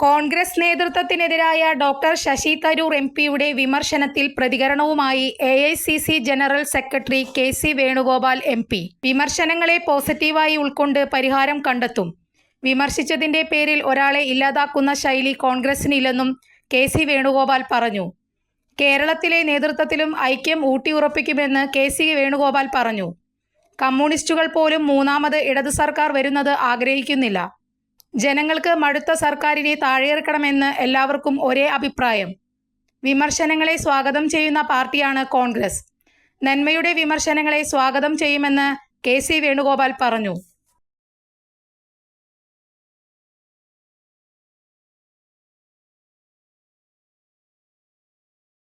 കോൺഗ്രസ് നേതൃത്വത്തിനെതിരായ ഡോക്ടർ ശശി തരൂർ എംപിയുടെ വിമർശനത്തിൽ പ്രതികരണവുമായി AICC general secretary KC. Venugopal MP. വിമർശനങ്ങളെ പോസിറ്റീവായി ഉൾക്കൊണ്ട് പരിഹാരം കണ്ടെത്തും. വിമർശിച്ചതിന്റെ പേരിൽ ഒരാളെ ഇല്ലാതാക്കുന്ന ശൈലി കോൺഗ്രസിനില്ലെന്നും കെ.സി. വേണുഗോപാൽ പറഞ്ഞു. കേരളത്തിലെ നേതൃത്വത്തിലും ഐക്യം ഊട്ടിയുറപ്പിക്കുമെന്ന് കെ.സി. വേണുഗോപാൽ പറഞ്ഞു. കമ്മ്യൂണിസ്റ്റുകൾ പോലും മൂന്നാമത് ഇടതു സർക്കാർ വരുന്നത് ആഗ്രഹിക്കുന്നില്ല. ജനങ്ങൾക്ക് മടുത്ത സർക്കാരിനെ താഴെയിറക്കണമെന്ന് എല്ലാവർക്കും ഒരേ അഭിപ്രായം. വിമർശനങ്ങളെ സ്വാഗതം ചെയ്യുന്ന പാർട്ടിയാണ് കോൺഗ്രസ്. നന്മയുടെ വിമർശനങ്ങളെ സ്വാഗതം ചെയ്യുമെന്ന് കെ.സി. വേണുഗോപാൽ പറഞ്ഞു.